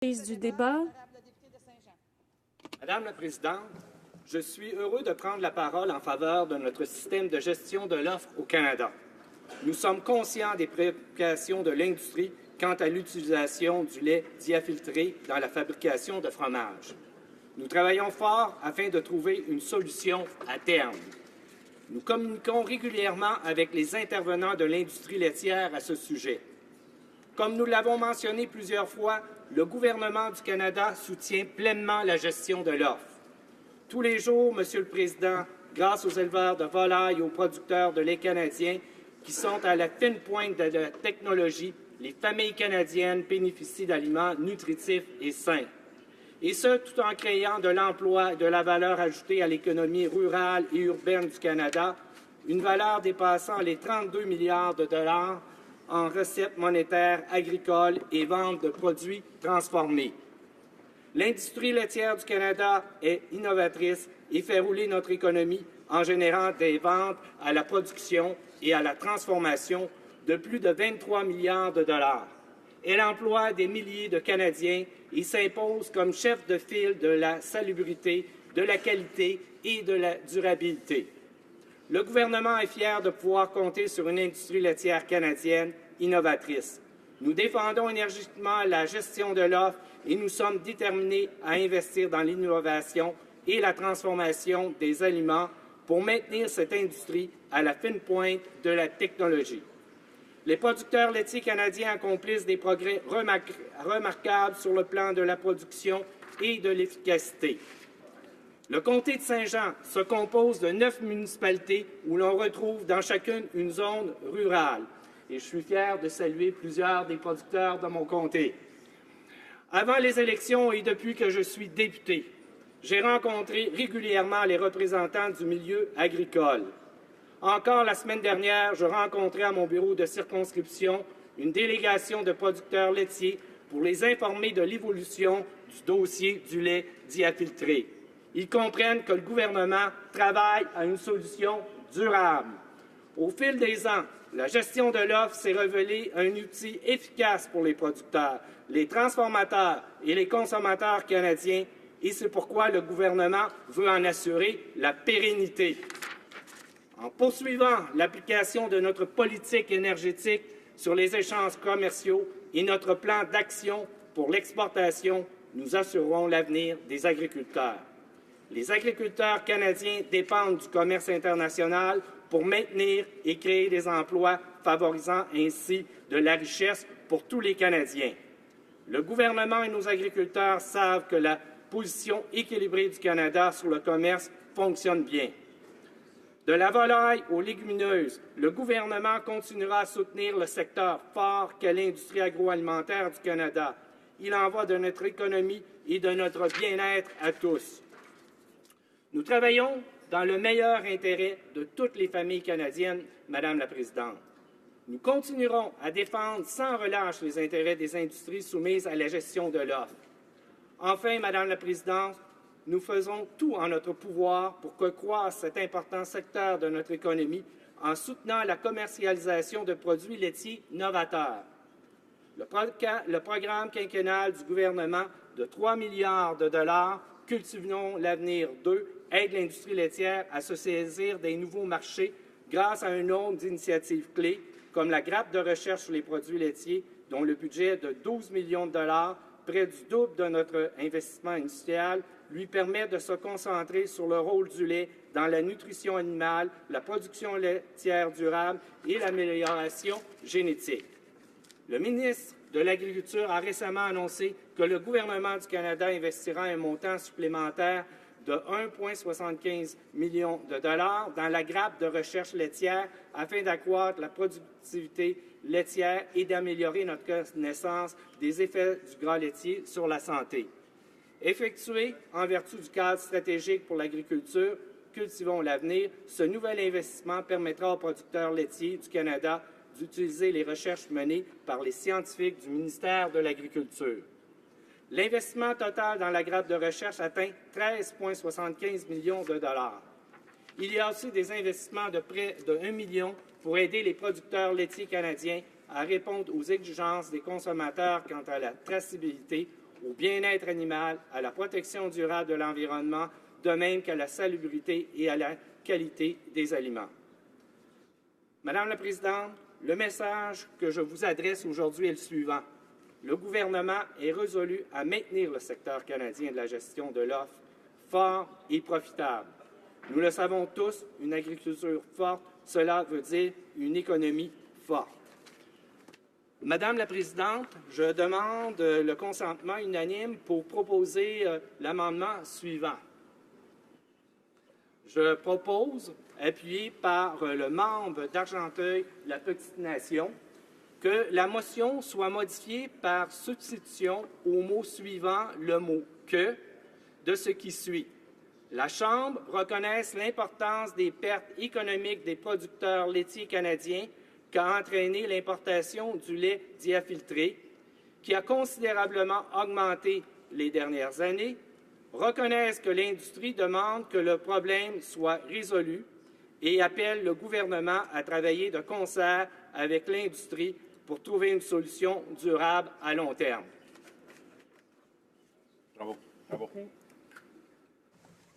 Du débat. Madame la Présidente, je suis heureux de prendre la parole en faveur de notre système de gestion de l'offre au Canada. Nous sommes conscients des préoccupations de l'industrie quant à l'utilisation du lait diafiltré dans la fabrication de fromage. Nous travaillons fort afin de trouver une solution à terme. Nous communiquons régulièrement avec les intervenants de l'industrie laitière à ce sujet. Comme nous l'avons mentionné plusieurs fois, le gouvernement du Canada soutient pleinement la gestion de l'offre. Tous les jours, Monsieur le Président, grâce aux éleveurs de volailles et aux producteurs de lait canadiens qui sont à la fine pointe de la technologie, les familles canadiennes bénéficient d'aliments nutritifs et sains. Et ce, tout en créant de l'emploi et de la valeur ajoutée à l'économie rurale et urbaine du Canada, une valeur dépassant les 32 milliards de dollars en recettes monétaires agricoles et vente de produits transformés. L'industrie laitière du Canada est innovatrice et fait rouler notre économie en générant des ventes à la production et à la transformation de plus de 23 milliards de dollars. Elle emploie des milliers de Canadiens et s'impose comme chef de file de la salubrité, de la qualité et de la durabilité. Le gouvernement est fier de pouvoir compter sur une industrie laitière canadienne innovatrice. Nous défendons énergiquement la gestion de l'offre et nous sommes déterminés à investir dans l'innovation et la transformation des aliments pour maintenir cette industrie à la fine pointe de la technologie. Les producteurs laitiers canadiens accomplissent des progrès remarquables sur le plan de la production et de l'efficacité. Le comté de Saint-Jean se compose de 9 municipalités où l'on retrouve dans chacune une zone rurale. Et je suis fier de saluer plusieurs des producteurs de mon comté. Avant les élections et depuis que je suis député, j'ai rencontré régulièrement les représentants du milieu agricole. Encore la semaine dernière, je rencontrais à mon bureau de circonscription une délégation de producteurs laitiers pour les informer de l'évolution du dossier du lait diafiltré. Ils comprennent que le gouvernement travaille à une solution durable. Au fil des ans, la gestion de l'offre s'est révélée un outil efficace pour les producteurs, les transformateurs et les consommateurs canadiens, et c'est pourquoi le gouvernement veut en assurer la pérennité. En poursuivant l'application de notre politique énergétique sur les échanges commerciaux et notre plan d'action pour l'exportation, nous assurerons l'avenir des agriculteurs. Les agriculteurs canadiens dépendent du commerce international pour maintenir et créer des emplois, favorisant ainsi de la richesse pour tous les Canadiens. Le gouvernement et nos agriculteurs savent que la position équilibrée du Canada sur le commerce fonctionne bien. De la volaille aux légumineuses, le gouvernement continuera à soutenir le secteur fort qu'est l'industrie agroalimentaire du Canada. Il en va de notre économie et de notre bien-être à tous. Nous travaillons dans le meilleur intérêt de toutes les familles canadiennes, Madame la Présidente. Nous continuerons à défendre sans relâche les intérêts des industries soumises à la gestion de l'offre. Enfin, Madame la Présidente, nous faisons tout en notre pouvoir pour que croisse cet important secteur de notre économie en soutenant la commercialisation de produits laitiers novateurs. Le programme quinquennal du gouvernement de 3 milliards de dollars, Cultivons l'avenir 2, aide l'industrie laitière à se saisir des nouveaux marchés grâce à un nombre d'initiatives clés, comme la grappe de recherche sur les produits laitiers, dont le budget de 12 millions de dollars, près du double de notre investissement initial, lui permet de se concentrer sur le rôle du lait dans la nutrition animale, la production laitière durable et l'amélioration génétique. Le ministre de l'Agriculture a récemment annoncé que le gouvernement du Canada investira un montant supplémentaire de 1,75 million de dollars dans la grappe de recherche laitière afin d'accroître la productivité laitière et d'améliorer notre connaissance des effets du gras laitier sur la santé. Effectué en vertu du cadre stratégique pour l'agriculture, Cultivons l'avenir, ce nouvel investissement permettra aux producteurs laitiers du Canada d'utiliser les recherches menées par les scientifiques du ministère de l'Agriculture. L'investissement total dans la grappe de recherche atteint 13,75 millions de dollars. Il y a aussi des investissements de près de 1 million pour aider les producteurs laitiers canadiens à répondre aux exigences des consommateurs quant à la traçabilité, au bien-être animal, à la protection durable de l'environnement, de même qu'à la salubrité et à la qualité des aliments. Madame la Présidente, le message que je vous adresse aujourd'hui est le suivant. Le gouvernement est résolu à maintenir le secteur canadien de la gestion de l'offre fort et profitable. Nous le savons tous, une agriculture forte, cela veut dire une économie forte. Madame la Présidente, je demande le consentement unanime pour proposer l'amendement suivant. Je propose, appuyé par le membre d'Argenteuil, la Petite Nation, que la motion soit modifiée par substitution au mot suivant le mot « que » de ce qui suit. La Chambre reconnaisse l'importance des pertes économiques des producteurs laitiers canadiens qu'a entraîné l'importation du lait diafiltré, qui a considérablement augmenté les dernières années, reconnaisse que l'industrie demande que le problème soit résolu et appelle le gouvernement à travailler de concert avec l'industrie pour trouver une solution durable à long terme. Bravo. Bravo.